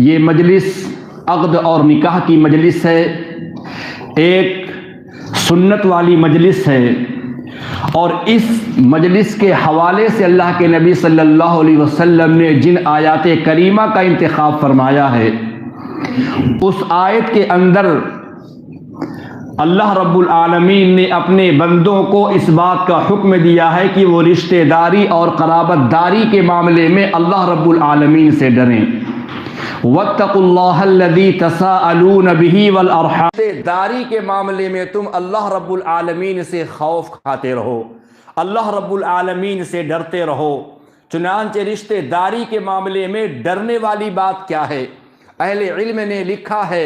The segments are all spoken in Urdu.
یہ مجلس عقد اور نکاح کی مجلس ہے، ایک سنت والی مجلس ہے، اور اس مجلس کے حوالے سے اللہ کے نبی صلی اللہ علیہ وسلم نے جن آیات کریمہ کا انتخاب فرمایا ہے، اس آیت کے اندر اللہ رب العالمین نے اپنے بندوں کو اس بات کا حکم دیا ہے کہ وہ رشتہ داری اور قرابت داری کے معاملے میں اللہ رب العالمین سے ڈریں۔ وَاتَّقُوا اللَّهَ الَّذِي تَسَاءَلُونَ بِهِ وَالْأَرْحَامَ، رشتہ داری کے معاملے میں تم اللہ رب العالمین سے خوف کھاتے رہو، اللہ رب العالمین سے ڈرتے رہو۔ چنانچہ رشتہ داری کے معاملے میں ڈرنے والی بات کیا ہے؟ اہل علم نے لکھا ہے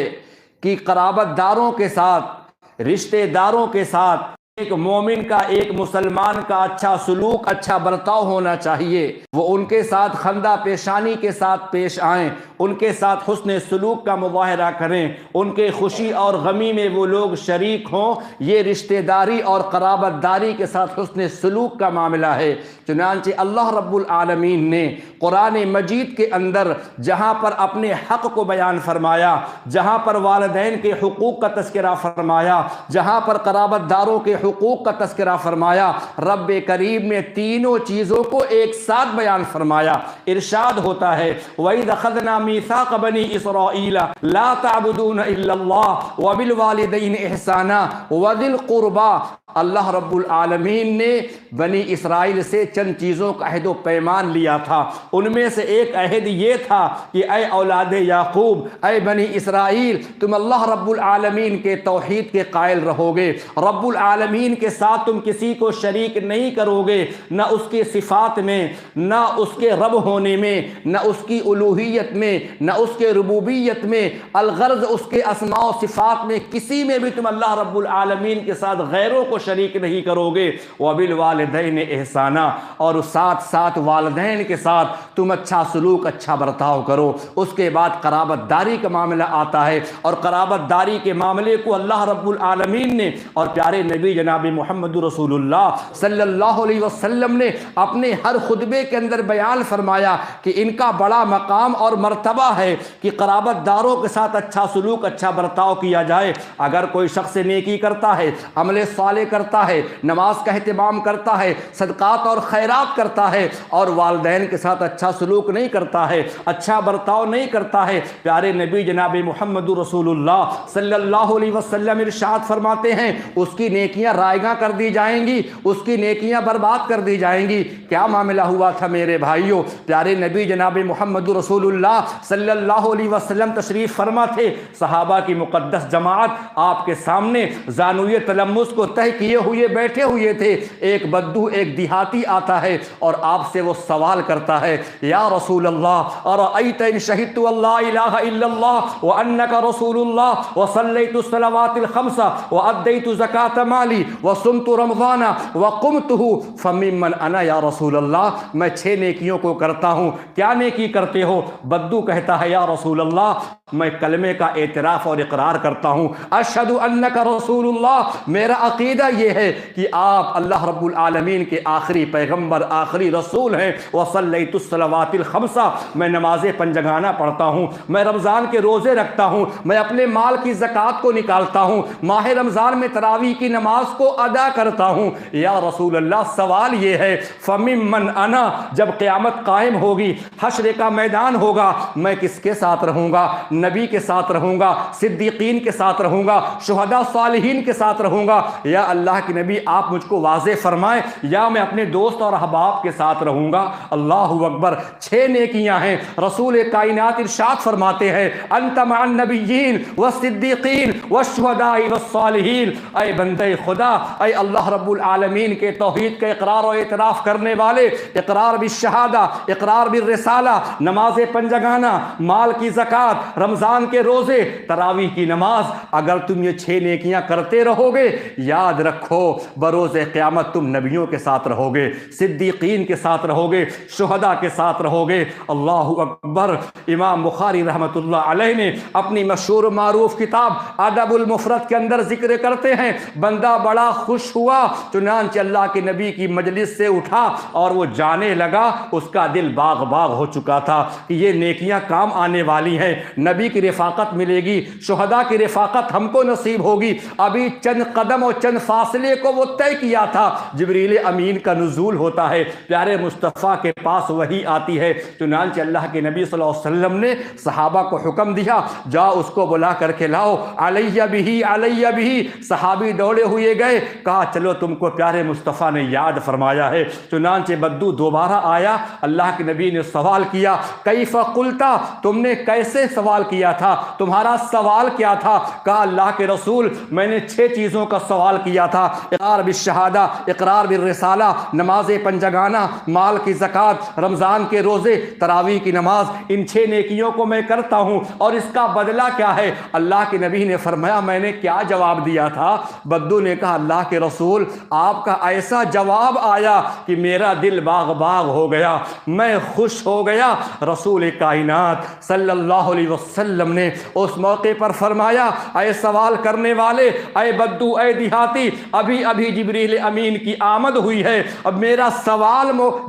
کہ قرابت داروں کے ساتھ، رشتہ داروں کے ساتھ ایک مومن کا، ایک مسلمان کا اچھا سلوک، اچھا برتاؤ ہونا چاہیے۔ وہ ان کے ساتھ خندہ پیشانی کے ساتھ پیش آئیں، ان کے ساتھ حسن سلوک کا مظاہرہ کریں، ان کے خوشی اور غمی میں وہ لوگ شریک ہوں۔ یہ رشتہ داری اور قرابت داری کے ساتھ حسن سلوک کا معاملہ ہے۔ چنانچہ اللہ رب العالمین نے قرآن مجید کے اندر جہاں پر اپنے حق کو بیان فرمایا، جہاں پر والدین کے حقوق کا تذکرہ فرمایا، جہاں پر قرابت داروں کے حقوق کا تذکرہ فرمایا، رب کریم نے تینوں چیزوں کو ایک ساتھ بیان فرمایا۔ ارشاد ہوتا ہے وَإِذْ أَخَذْنَا مِيثَاقَ بَنِي إِسْرَائِيلَ لَا تَعْبُدُونَ إِلَّا اللَّهَ وَبِالْوَالِدَيْنِ إِحْسَانًا وَذِي الْقُرْبَىٰ۔ اللہ رب العالمین نے بنی اسرائیل سے چند چیزوں کا عہد و پیمان لیا تھا۔ ان میں سے ایک عہد یہ تھا کہ اے اولاد یعقوب، اے بنی اسرائیل، تم اللہ رب العالمین کے توحید کے قائل رہو گے، رب العالمین کے ساتھ تم کسی کو شریک نہیں کرو گے، نہ اس کے صفات میں، نہ اس کے رب ہونے میں، نہ اس کی الوہیت میں، نہ اس کے ربوبیت میں، الغرض اس کے اسماء و صفات میں کسی میں بھی تم اللہ رب العالمین کے ساتھ غیروں کو شریک نہیں کرو گے۔ وَبِالْوَالِدَيْنِ إِحْسَانًا، اور ساتھ ساتھ والدین کے ساتھ تم اچھا سلوک، اچھا برتاؤ کرو۔ اس کے بعد قرابت داری کا معاملہ آتا ہے، اور قرابت داری کے معاملے کو اللہ رب العالمین نے اور پیارے نبی جناب محمد رسول اللہ صلی اللہ علیہ وسلم نے اپنے ہر خطبے کے اندر بیان فرمایا کہ ان کا بڑا مقام اور مرتبہ ہے کہ قرابت داروں کے ساتھ اچھا سلوک، اچھا برتاؤ کیا جائے۔ اگر کوئی شخص نیکی کرتا ہے، عمل صالح کرتا ہے، نماز کا اہتمام کرتا ہے، صدقات اور خیرات کرتا ہے، اور والدین کے ساتھ اچھا سلوک نہیں کرتا ہے، اچھا برتاؤ نہیں کرتا ہے، پیارے نبی جناب محمد رسول اللہ صلی اللہ علیہ وسلم ارشاد فرماتے ہیں اس کی نیکیاں رائگاں کر دی جائیں گی، اس کی نیکیاں برباد کر دی جائیں گی۔ کیا معاملہ ہوا تھا میرے بھائیوں؟ پیارے نبی جناب محمد رسول اللہ صلی اللہ علیہ وسلم تشریف فرما تھے، صحابہ کی مقدس جماعت آپ کے سامنے زانوی تلمس کو تہ کیے ہوئے بیٹھے ہوئے تھے۔ ایک بدو، ایک دیہاتی آتا ہے اور آپ سے وہ سوال کرتا ہے، یا رسول اللہ ارأیت ان شہدت اللہ الہ الا اللہ وانک رسول اللہ وصلیت الصلوات الخمس وادیت زکاة مالی وصمت رمضان وقمته فممن انا یا رسول اللہ، میں 6 نیکیوں کو کرتا ہوں، کیا نیکی کرتے ہو؟ بدو کہتا ہے، یا رسول اللہ میں کلمے کا اعتراف اور اقرار کرتا ہوں، اشہد انک رسول اللہ، میرا عقیدہ یہ ہے کہ آپ اللہ رب العالمین کے آخری پیغمبر، آخری رسول ہیں، وصلیت الصلوات الخمس، میں نماز پنجگانہ پڑھتا ہوں، میں رمضان کے روزے رکھتا ہوں، میں اپنے مال کی زکوٰۃ کو نکالتا ہوں، ماہ رمضان میں تراویح کی نماز کو ادا کرتا ہوں۔ یا رسول اللہ سوال یہ ہے فممن انا، جب قیامت قائم ہوگی، حشر کا میدان ہوگا، میں کس کے ساتھ رہوں گا؟ نبی کے ساتھ رہوں گا، صدیقین کے ساتھ رہوں گا، شہداء صالحین کے ساتھ رہوں گا، یا اللہ کے نبی آپ مجھ کو واضح فرمائیں، یا میں اپنے دوست اور احباب کے ساتھ رہوں گا؟ اللہ اکبر، 6 نیکیاں ہیں۔ رسول کائنات ارشاد فرماتے ہیں انت مع النبیین والصدیقین والشہداء والصالحین، اے بندے خدا، اے اللہ رب العالمین کے توحید کا اقرار و اعتراف کرنے والے، اقرار بالشہادہ، اقرار بالرسالہ، نماز پنجگانہ، مال کی زکوٰۃ، رمضان کے روزے، تراویح کی نماز، اگر تم یہ 6 نیکیاں کرتے رہو گے، یاد رکھو بروز قیامت تم نبیوں کے ساتھ رہو گے، صدیقین کے ساتھ رہو گے، شہداء کے ساتھ رہو گے۔ اللہ اکبر۔ امام بخاری رحمۃ اللہ علیہ نے اپنی مشہور معروف کتاب ادب المفرد کے اندر ذکر کرتے ہیں، بندہ بڑا خوش ہوا، چنانچہ اللہ کے نبی کی مجلس سے اٹھا اور وہ جانے لگا۔ اس کا دل باغ باغ ہو چکا تھا کہ یہ نیکیاں کام آنے والی ہیں، نبی کی رفاقت ملے گی، شہداء کی رفاقت ہم کو نصیب ہوگی۔ ابھی چند قدم اور چند فاصلے کو وہ طے کیا تھا، جبریل امین کا نزول ہوتا ہے، پیارے مصطفیٰ کے پاس وحی آتی ہے۔ چنانچہ اللہ کے نبی صلی اللہ علیہ وسلم نے صحابہ کو حکم دیا، جاؤ اس کو بلا کر کے لاؤ، علیہ بہی علیہ بہی۔ صحابی دوڑے ہوئے گئے، کہا چلو تم کو پیارے مصطفیٰ نے یاد فرمایا ہے۔ چنانچہ بدو دوبارہ آیا، اللہ کے نبی نے سوال کیا، کیف قلتا، تم نے کیسے سوال کیا تھا، تمہارا سوال کیا تھا؟ کہا اللہ کے رسول میں نے 6 چیزوں کا سوال کیا تھا، اقرار بالشہادہ، اقرار بالرسالہ، نماز پنجگانہ، مال کی زکوٰۃ، رمضان کے روزے، تراویح کی نماز، ان 6 نیکیوں کو میں کرتا ہوں اور اس کا بدلہ کیا ہے؟ اللہ کے نبی نے فرمایا میں نے کیا جواب دیا تھا؟ بدو نے کہا اللہ کے رسول آپ کا ایسا جواب آیا کہ میرا دل باغ باغ ہو گیا، میں خوش ہو گیا۔ رسول کائنات صلی اللہ علیہ وسلم نے اس موقع پر فرمایا، اے سوال کرنے والے، اے بدو، اے دیہاتی، ابھی ابھی جبریل امین کی آمد ہوئی ہے، اب میرا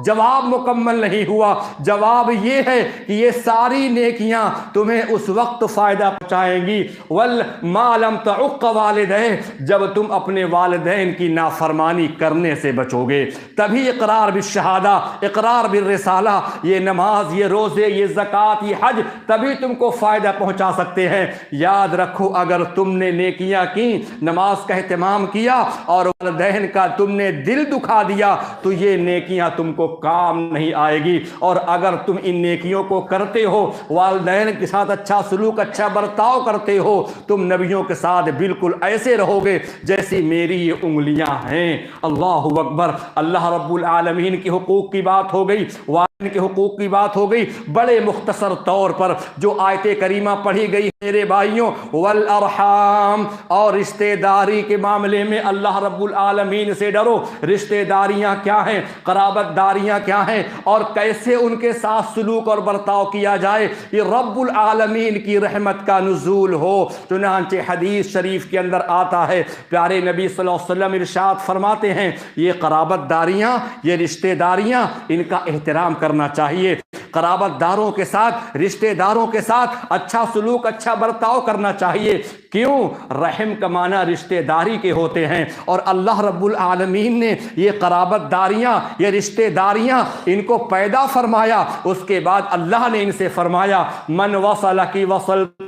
جواب مکمل نہیں ہوا۔ جواب یہ ہے کہ یہ ساری نیکیاں تمہیں اس وقت فائدہ پہنچائیں گی وَمَا لَمْ تَعُقَّ وَالِدَيْهِ، جب تم اپنے والدین کی نافرمانی کرنے سے بچو گے، تبھی اقرار بالشہادہ، اقرار بالرسالہ، یہ نماز، یہ روزے، یہ زکوٰۃ، یہ حج تبھی تم کو فائدہ پہنچا سکتے ہیں۔ یاد رکھو اگر تم نے نیکیاں کی، نماز کا اہتمام کیا اور والدین کا تم نے دل دکھا دیا تو یہ نیکیاں تم کو کام نہیں آئے گی۔ اور اگر تم ان نیکیوں کو کرتے ہو، والدین کے ساتھ اچھا سلوک، اچھا برتاؤ کرتے ہو، تم نبیوں کے ساتھ بالکل ایسے رہو گے جیسی میری یہ انگلیاں ہیں۔ اللہ اکبر۔ اللہ رب العالمین کی حقوق کی بات ہو گئی، والدین کے حقوق کی بات ہو گئی، بڑے مختصر طور پر جو آیت کریمہ پڑھی گئی میرے بھائیوں، والارحام، اور رشتہ داری کے معاملے میں اللہ رب العالمین سے ڈرو۔ رشتہ داریاں کیا ہیں، قرابت داریاں کیا ہیں، اور کیسے ان کے ساتھ سلوک اور برتاؤ کیا جائے، یہ رب العالمین کی رحمت کا نزول ہو۔ چنانچہ حدیث شریف کے اندر آتا ہے، پیارے نبی صلی اللہ علیہ وسلم ارشاد فرماتے ہیں یہ قرابت داریاں، یہ رشتہ داریاں، ان کا احترام کرنا چاہیے۔ قرابت داروں کے ساتھ، رشتہ داروں کے ساتھ اچھا سلوک، اچھا برتاؤ کرنا چاہیے۔ کیوں؟ رحم کا معنی رشتہ داری کے ہوتے ہیں، اور اللہ رب العالمین نے یہ قرابت داریاں، یہ رشتہ داریاں ان کو پیدا فرمایا۔ اس کے بعد اللہ نے ان سے فرمایا من وصلک وصلتہ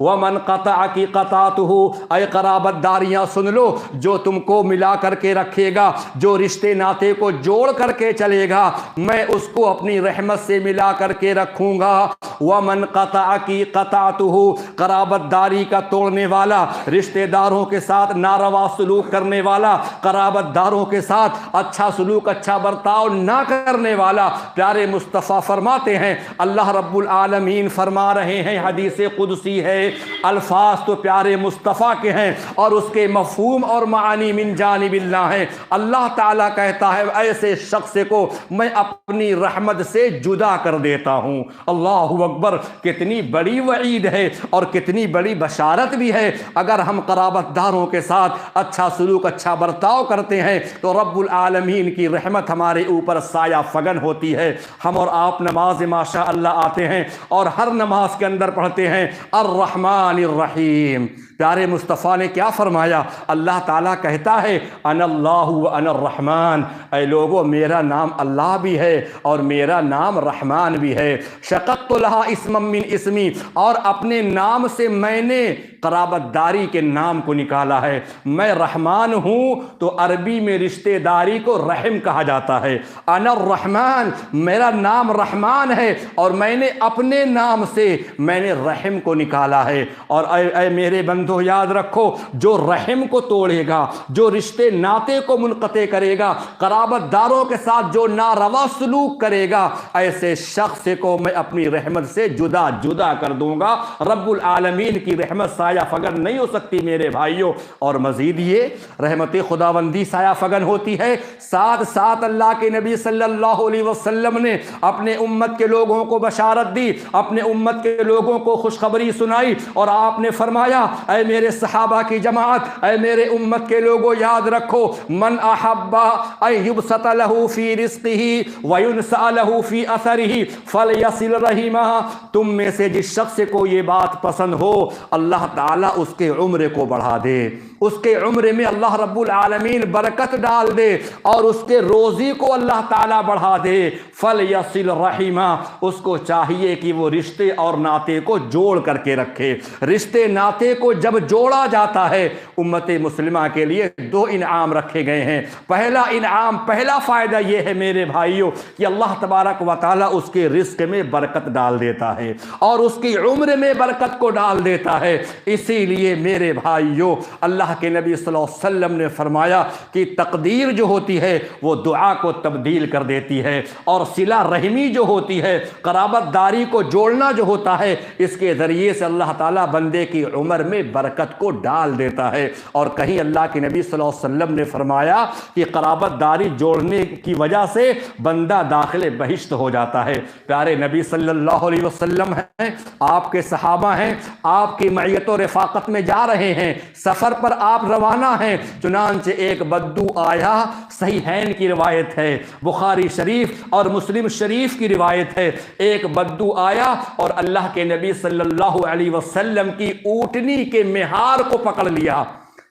ومن قطعک قطعتہ، اے قرابت داریاں سن لو، جو تم کو ملا کر کے رکھے گا، جو رشتے ناطے کو جوڑ کر کے چلے گا، میں اس کو اپنی رحمت سے ملا کر کے رکھوں گا۔ ومن قطعک قطعتہ، قرابت داری کا توڑنے والا، رشتہ داروں کے ساتھ ناروا سلوک کرنے والا، قرابت داروں کے ساتھ اچھا سلوک، اچھا برتاؤ نہ کرنے والا، پیارے مصطفیٰ فرماتے ہیں، اللہ رب العالمین فرما رہے ہیں، حدیث قدسی ہے، الفاظ تو پیارے مصطفیٰ کے ہیں اور اس کے مفہوم اور معانی من جانب اللہ ہیں۔ اللہ تعالیٰ کہتا ہے ایسے شخص کو میں اپنی رحمت سے جدا کر دیتا ہوں۔ اللہ اکبر۔ کتنی بڑی وعید ہے اور کتنی بڑی بشارت بھی ہے۔ اگر ہم قرابت داروں کے ساتھ اچھا سلوک، اچھا برتاؤ کرتے ہیں تو رب العالمین کی رحمت ہمارے اوپر سایہ فگن ہوتی ہے۔ ہم اور آپ نماز ماشاء اللہ آتے ہیں اور ہر نماز کے اندر پڑھتے ہیں الرحمن الرحیم۔ پیارے مصطفیٰ نے کیا فرمایا؟ اللہ تعالیٰ کہتا ہے انا اللہ و انا الرحمن، اے لوگو میرا نام اللہ بھی ہے اور میرا نام رحمان بھی ہے۔ شققت لہا اسما من اسمی، اور اپنے نام سے میں نے قرابت داری کے نام کو نکالا ہے۔ میں رحمان ہوں تو عربی میں رشتہ داری کو رحم کہا جاتا ہے۔ انا الرحمن، میرا نام رحمان ہے اور میں نے اپنے نام سے میں نے رحم کو نکالا ہے۔ اور اے میرے بندو یاد رکھو، جو رحم کو توڑے گا، جو رشتے ناطے کو منقطع کرے گا، قرابت داروں کے ساتھ جو ناروا سلوک کرے گا، ایسے شخص کو میں اپنی رحمت سے جدا جدا کر دوں گا۔ رب العالمین کی رحمت سایہ فگن نہیں ہو سکتی میرے بھائیوں۔ اور مزید یہ رحمت خداوندی سایہ فگن ہوتی ہے، ساتھ ساتھ اللہ کے نبی صلی اللہ علیہ وسلم نے اپنے امت کے لوگوں کو بشارت دی، اپنے امت کے لوگوں کو خوشخبری خوشخبری سنائی اور آپ نے فرمایا اے میرے صحابہ کی جماعت، اے میرے امت کے لوگوں، یاد رکھو من احب ان یبسط له فی رزقه وینسأ له فی اثره فلیصل رحمہ، تم میں سے جس شخص کو یہ بات پسند ہو اللہ تعالیٰ اس کے عمر کو بڑھا دے، اس کے عمر میں اللہ رب العالمین برکت ڈال دے اور اس کے روزی کو اللہ تعالیٰ بڑھا دے، فلیصل رحمہ، اس کو چاہیے کہ وہ رشتے اور ناطے کو جوڑ کر کے رکھے۔ رشتے ناطے کو جب جوڑا جاتا ہے، امت مسلمہ کے لیے دو انعام رکھے گئے ہیں۔ پہلا انعام، پہلا فائدہ یہ ہے میرے بھائیوں کہ اللہ تبارک و تعالیٰ اس کے رزق میں برکت ڈال دیتا ہے اور اس کی عمر میں برکت کو ڈال دیتا ہے۔ اسی لیے میرے بھائیوں اللہ کے نبی صلی اللہ علیہ وسلم نے فرمایا کہ تقدیر جو ہوتی ہے وہ دعا کو تبدیل کر دیتی ہے، اور صلہ رحمی جو ہوتی ہے، قرابت داری کو جوڑنا جو ہوتا ہے، اس کے ذریعے سے اللہ تعالیٰ بندے کی عمر میں برکت کو ڈال دیتا ہے۔ اور کہیں اللہ کے نبی صلی اللہ علیہ وسلم نے فرمایا کہ قرابت داری جوڑنے کی وجہ سے بندہ داخل بہشت ہو جاتا ہے۔ پیارے نبی صلی اللہ علیہ وسلم ہیں، آپ کے صحابہ ہیں، آپ کی معیت و رفاقت میں جا رہے ہیں، سفر پر آپ روانہ ہیں، چنانچہ ایک بدو آیا، صحیحین کی روایت ہے، بخاری شریف اور مسلم شریف کی روایت ہے، ایک بدو آیا اور اللہ کے نبی صلی اللہ علیہ وسلم کی اونٹنی کے مہار کو پکڑ لیا۔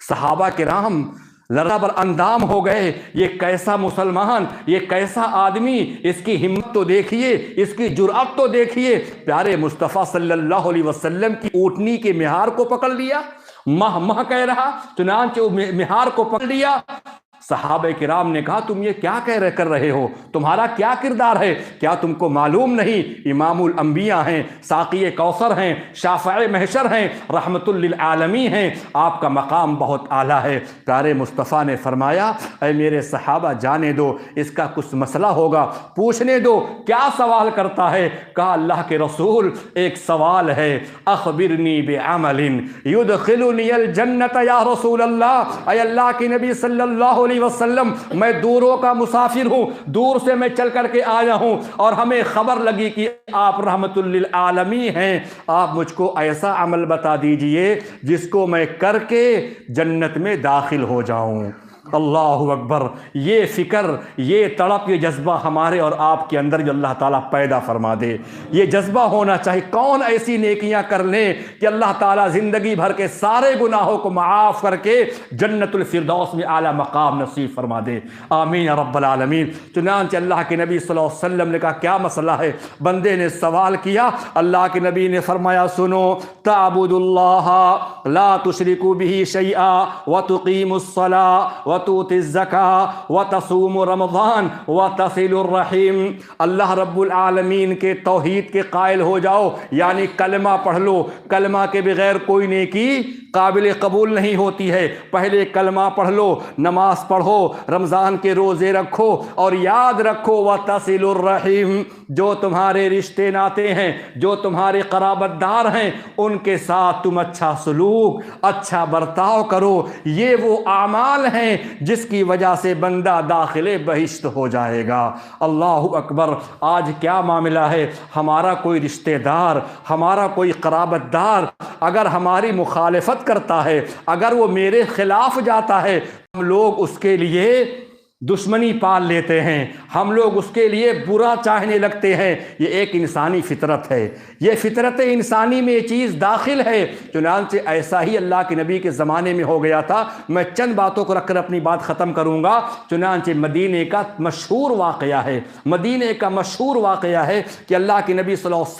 صحابہ کرام ذرا بر اندام ہو گئے، یہ کیسا مسلمان، یہ کیسا آدمی، اس کی ہمت تو دیکھیے، اس کی جرأت تو دیکھیے، پیارے مصطفیٰ صلی اللہ علیہ وسلم کی اونٹنی کے مہار کو پکڑ لیا، مہ مہ کہہ رہا، چنانچہ وہ مہار کو پکڑ لیا۔ صحابہ کرام نے کہا تم یہ کیا کر رہے ہو، تمہارا کیا کردار ہے، کیا تم کو معلوم نہیں امام الانبیاء ہیں، ساقی کوثر ہیں، شافع محشر ہیں، رحمت للعالمین ہیں، آپ کا مقام بہت اعلیٰ ہے۔ پیارے مصطفیٰ نے فرمایا اے میرے صحابہ جانے دو، اس کا کچھ مسئلہ ہوگا، پوچھنے دو کیا سوال کرتا ہے۔ کہا اللہ کے رسول ایک سوال ہے، اخبرنی بعمل یدخلنی الجنت یا رسول اللہ، اے اللہ کے نبی صلی اللہ علیہ وسلم میں دوروں کا مسافر ہوں، دور سے میں چل کر کے آیا ہوں اور ہمیں خبر لگی کہ آپ رحمت للعالمین ہیں، آپ مجھ کو ایسا عمل بتا دیجئے جس کو میں کر کے جنت میں داخل ہو جاؤں۔ اللہ اکبر، یہ فکر، یہ تڑپ، یہ جذبہ ہمارے اور آپ کے اندر جو اللہ تعالیٰ پیدا فرما دے، یہ جذبہ ہونا چاہیے۔ کون ایسی نیکیاں کر لیں کہ اللہ تعالیٰ زندگی بھر کے سارے گناہوں کو معاف کر کے جنت الفردوس میں اعلیٰ مقام نصیب فرما دے، آمین یا رب العالمین۔ چنانچہ اللہ کے نبی صلی اللہ علیہ وسلم نے کہا کیا مسئلہ ہے؟ بندے نے سوال کیا، اللہ کے نبی نے فرمایا سنو، تعبد اللہ لا تشرکوا بہ شیئا وتقیم الصلاۃ وتؤتی الزکاۃ وتصوم رمضان وتصل الرحم، اللہ رب العالمین کے توحید کے قائل ہو جاؤ، یعنی کلمہ پڑھ لو، کلمہ کے بغیر کوئی نیکی قابل قبول نہیں ہوتی ہے، پہلے کلمہ پڑھ لو، نماز پڑھو، رمضان کے روزے رکھو، اور یاد رکھو وتصل الرحم، جو تمہارے رشتے ناتے ہیں، جو تمہارے قرابت دار ہیں، ان کے ساتھ تم اچھا سلوک، اچھا برتاؤ کرو۔ یہ وہ اعمال ہیں جس کی وجہ سے بندہ داخل بہشت ہو جائے گا۔ اللہ اکبر، آج کیا معاملہ ہے، ہمارا کوئی رشتہ دار، ہمارا کوئی قرابت دار اگر ہماری مخالفت کرتا ہے، اگر وہ میرے خلاف جاتا ہے، ہم لوگ اس کے لیے دشمنی پال لیتے ہیں، ہم لوگ اس کے لیے برا چاہنے لگتے ہیں۔ یہ ایک انسانی فطرت ہے، یہ فطرت انسانی میں یہ چیز داخل ہے۔ چنانچہ ایسا ہی اللہ کے نبی کے زمانے میں ہو گیا تھا۔ میں چند باتوں کو رکھ کر اپنی بات ختم کروں گا۔ چنانچہ مدینے کا مشہور واقعہ ہے، مدینے کا مشہور واقعہ ہے کہ اللہ کے نبی صلی اللہ علیہ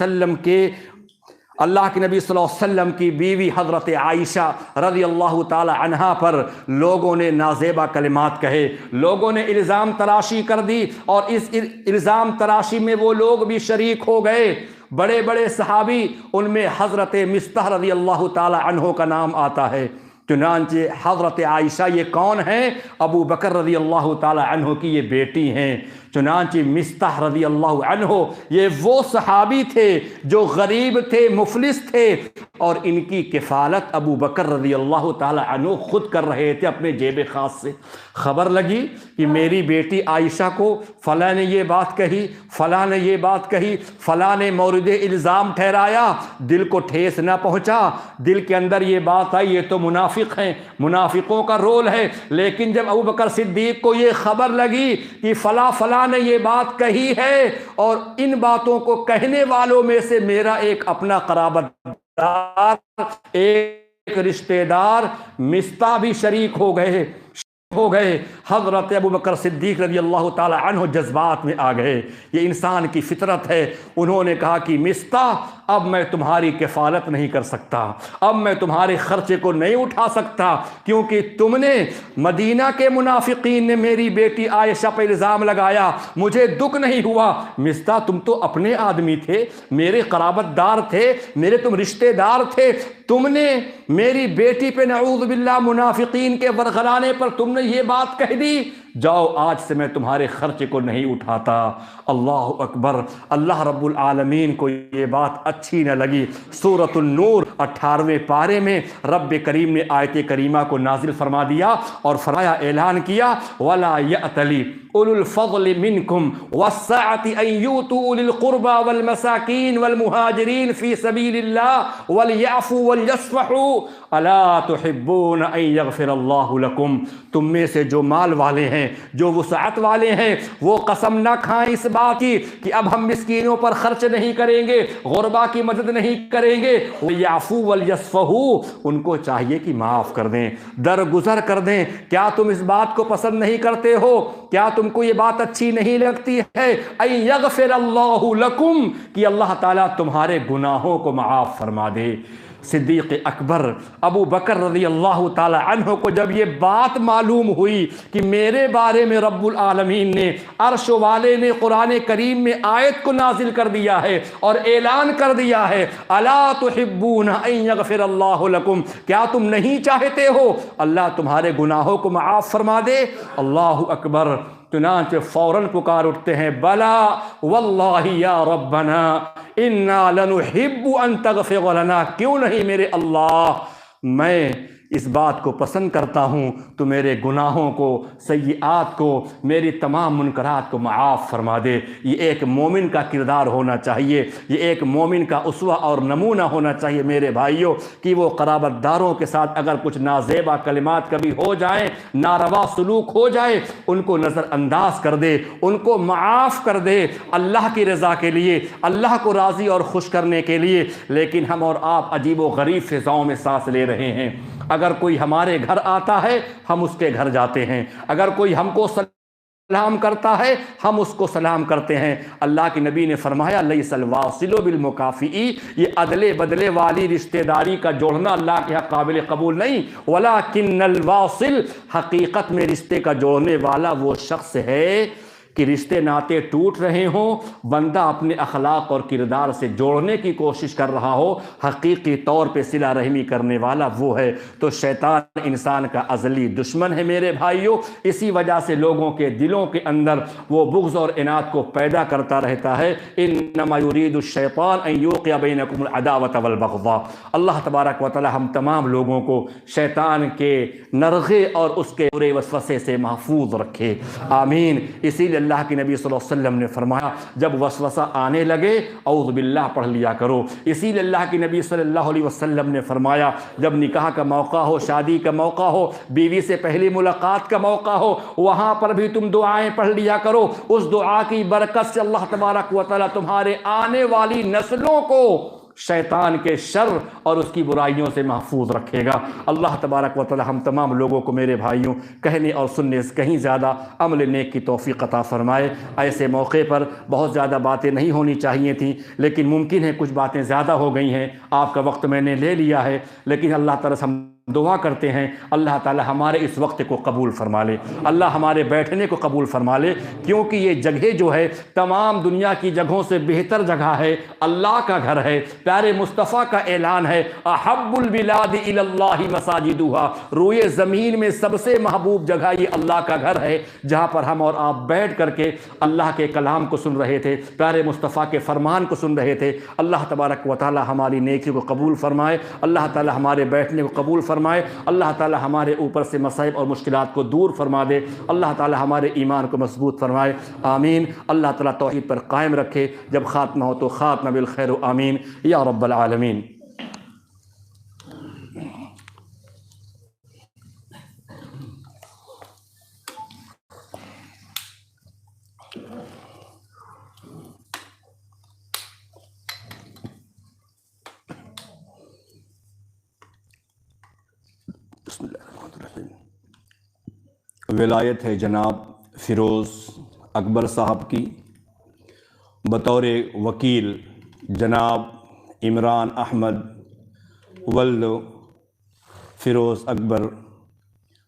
وسلم کی بیوی حضرت عائشہ رضی اللہ تعالی عنہا پر لوگوں نے نازیبہ کلمات کہے، لوگوں نے الزام تراشی کر دی، اور اس الزام تراشی میں وہ لوگ بھی شریک ہو گئے، بڑے بڑے صحابی، ان میں حضرت مصطح رضی اللہ تعالی عنہ کا نام آتا ہے۔ چنانچہ حضرت عائشہ یہ کون ہیں؟ ابو بکر رضی اللہ تعالی عنہ کی یہ بیٹی ہیں۔ چنانچہ مصطح رضی اللہ عنہ یہ وہ صحابی تھے جو غریب تھے، مفلس تھے، اور ان کی کفالت ابو بکر رضی اللہ تعالی عنہ خود کر رہے تھے اپنے جیب خاص سے۔ خبر لگی کہ میری بیٹی عائشہ کو فلاں نے یہ بات کہی، فلاں نے یہ بات کہی، فلاں نے مورد الزام ٹھہرایا، دل کو ٹھیس نہ پہنچا، دل کے اندر یہ بات آئی یہ تو منافق ہیں، منافقوں کا رول ہے۔ لیکن جب ابو بکر صدیق کو یہ خبر لگی کہ فلاں فلاں نے یہ بات کہی ہے، اور ان باتوں کو کہنے والوں میں سے میرا ایک اپنا قرابت دار، ایک رشتہ دار مصطح بھی شریک ہو گئے، حضرت ابو بکر صدیق رضی اللہ تعالی عنہ جذبات میں آ گئے۔ یہ انسان کی فطرت ہے۔ انہوں نے کہا کہ مصطح اب میں تمہاری کفالت نہیں کر سکتا، اب میں تمہارے خرچے کو نہیں اٹھا سکتا، کیونکہ تم نے مدینہ کے منافقین نے میری بیٹی عائشہ پہ الزام لگایا، مجھے دکھ نہیں ہوا۔ مصطح تم تو اپنے آدمی تھے، میرے قرابت دار تھے، میرے تم رشتہ دار تھے، تم نے میری بیٹی پہ نعوذ باللہ منافقین کے ورغلانے پر تم نے یہ بات کہہ دی، جاؤ آج سے میں تمہارے خرچے کو نہیں اٹھاتا۔ اللہ اکبر۔ اللہ رب العالمین کو یہ بات اچھی نہ لگی۔ سورۃ النور 18ویں پارے میں رب کریم نے آیت کریمہ کو نازل فرما دیا اور فرمایا، اعلان کیا، وَلَا يَأْتَلِ أُولُو الْفَضْلِ مِنْكُمْ وَالسَّعَةِ أَنْ يُؤْتُوا أُولِي الْقُرْبَى وَالْمَسَاكِينِ وَالْمُهَاجِرِينَ فِي سَبِيلِ اللَّهِ وَلْيَعْفُوا وَلْيَصْفَحُوا أَلَا تُحِبُّونَ أَنْ يَغْفِرَ اللَّهُ لَكُمْ۔ تم میں سے جو مال والے ہیں، جو وسعت والے ہیں، وہ قسم نہ کھائیں اس بات کی کہ اب ہم مسکینوں پر خرچ نہیں کریں گے، غربا کی مدد نہیں کریں گے۔ وَلْيَعْفُوا وَلْيَصْفَحُوا، ان کو چاہیے کہ معاف کر دیں، درگزر کر دیں۔ کیا تم اس بات کو پسند نہیں کرتے ہو؟ کیا تم کو یہ بات اچھی نہیں لگتی ہے؟ اَن یغفر اللہ لکم، کہ اللہ تعالیٰ تمہارے گناہوں کو معاف فرما دے۔ صدیق اکبر ابو بکر رضی اللہ تعالی عنہ کو جب یہ بات معلوم ہوئی کہ میرے بارے میں رب العالمین نے، عرش والے نے قرآن کریم میں آیت کو نازل کر دیا ہے اور اعلان کر دیا ہے، الا تحبون ان یغفر اللہ لکم، کیا تم نہیں چاہتے ہو اللہ تمہارے گناہوں کو معاف فرما دے؟ اللہ اکبر۔ چنانچہ فوراً پکار اٹھتے ہیں، بلا واللہ یا ربنا انا لنحب ان تغفر لنا، کیوں نہیں میرے اللہ، میں اس بات کو پسند کرتا ہوں تو میرے گناہوں کو، سیئات کو، میری تمام منکرات کو معاف فرما دے۔ یہ ایک مومن کا کردار ہونا چاہیے، یہ ایک مومن کا اسوہ اور نمونہ ہونا چاہیے میرے بھائیوں، کہ وہ قرابت داروں کے ساتھ اگر کچھ نازیبا کلمات کبھی ہو جائیں، ناروا سلوک ہو جائے، ان کو نظر انداز کر دے، ان کو معاف کر دے، اللہ کی رضا کے لیے، اللہ کو راضی اور خوش کرنے کے لیے۔ لیکن ہم اور آپ عجیب و غریب فضاؤں میں سانس لے رہے ہیں۔ اگر کوئی ہمارے گھر آتا ہے ہم اس کے گھر جاتے ہیں، اگر کوئی ہم کو سلام کرتا ہے ہم اس کو سلام کرتے ہیں۔ اللہ کے نبی نے فرمایا، لیس الواصل بالمکافئی، یہ ادلے بدلے والی رشتہ داری کا جوڑنا اللہ کے یہاں قابل قبول نہیں، ولکن الواصل، حقیقت میں رشتے کا جوڑنے والا وہ شخص ہے کہ رشتے ناطے ٹوٹ رہے ہوں، بندہ اپنے اخلاق اور کردار سے جوڑنے کی کوشش کر رہا ہو، حقیقی طور پہ صلہ رحمی کرنے والا وہ ہے۔ تو شیطان انسان کا ازلی دشمن ہے میرے بھائیوں، اسی وجہ سے لوگوں کے دلوں کے اندر وہ بغض اور عناد کو پیدا کرتا رہتا ہے۔ انما یرید الشیطان ان یوقع بینکم العداوۃ والبغضاء۔ اللہ تبارک و تعالی ہم تمام لوگوں کو شیطان کے نرغے اور اس کے برے وسوسے سے محفوظ رکھے، آمین۔ اسی لیے اللہ کے نبی صلی اللہ علیہ وسلم نے فرمایا، جب وسوسہ آنے لگے اعوذ باللہ پڑھ لیا کرو۔ اسی لیے اللہ کے نبی صلی اللہ علیہ وسلم نے فرمایا، جب نکاح کا موقع ہو، شادی کا موقع ہو، بیوی سے پہلی ملاقات کا موقع ہو، وہاں پر بھی تم دعائیں پڑھ لیا کرو۔ اس دعا کی برکت سے اللہ تبارک و تعالی تمہارے آنے والی نسلوں کو شیطان کے شر اور اس کی برائیوں سے محفوظ رکھے گا۔ اللہ تبارک و تعالی ہم تمام لوگوں کو میرے بھائیوں کہنے اور سننے سے کہیں زیادہ عمل نیک کی توفیق عطا فرمائے۔ ایسے موقع پر بہت زیادہ باتیں نہیں ہونی چاہیے تھیں، لیکن ممکن ہے کچھ باتیں زیادہ ہو گئی ہیں، آپ کا وقت میں نے لے لیا ہے، لیکن اللہ تعالی سے ہم دعا کرتے ہیں اللہ تعالی ہمارے اس وقت کو قبول فرما لے، اللہ ہمارے بیٹھنے کو قبول فرما لے، کیونکہ یہ جگہ جو ہے تمام دنیا کی جگہوں سے بہتر جگہ ہے، اللہ کا گھر ہے۔ پیارے مصطفیٰ کا اعلان ہے احب البلاد الی اللہ مساجدها، روئے زمین میں سب سے محبوب جگہ یہ اللہ کا گھر ہے، جہاں پر ہم اور آپ بیٹھ کر کے اللہ کے کلام کو سن رہے تھے، پیارے مصطفیٰ کے فرمان کو سن رہے تھے۔ اللہ تبارک و تعالی ہماری نیکی کو قبول فرمائے، اللہ تعالی ہمارے بیٹھنے کو قبول فرمائے، اللہ تعالی ہمارے اوپر سے مصائب اور مشکلات کو دور فرما دے، اللہ تعالی ہمارے ایمان کو مضبوط فرمائے، آمین۔ اللہ تعالی توحید پر قائم رکھے، جب خاتمہ ہو تو خاتمہ بالخیر، آمین یا رب العالمین۔ بسم اللہ الرحمن الرحیم۔ ولایت ہے جناب فیروز اکبر صاحب کی، بطور وکیل جناب عمران احمد ولد فیروز اکبر،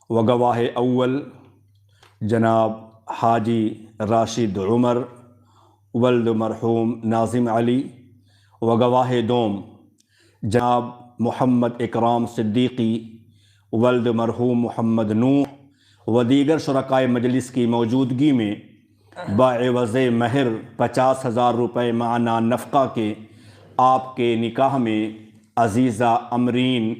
و گواہ اول جناب حاجی راشد عمر ولد مرحوم ناظم علی، و گواہ دوم جناب محمد اکرام صدیقی ولد مرحوم محمد نوح، و دیگر شرکائے مجلس کی موجودگی میں باعوض مہر 50,000 روپے معنا نفقہ کے آپ کے نکاح میں عزیزہ امرین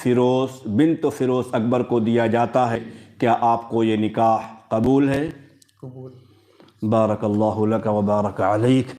فیروز بنت فیروز اکبر کو دیا جاتا ہے۔ کیا آپ کو یہ نکاح قبول ہے؟ قبول۔ بارک اللہ لک و بارک علیک۔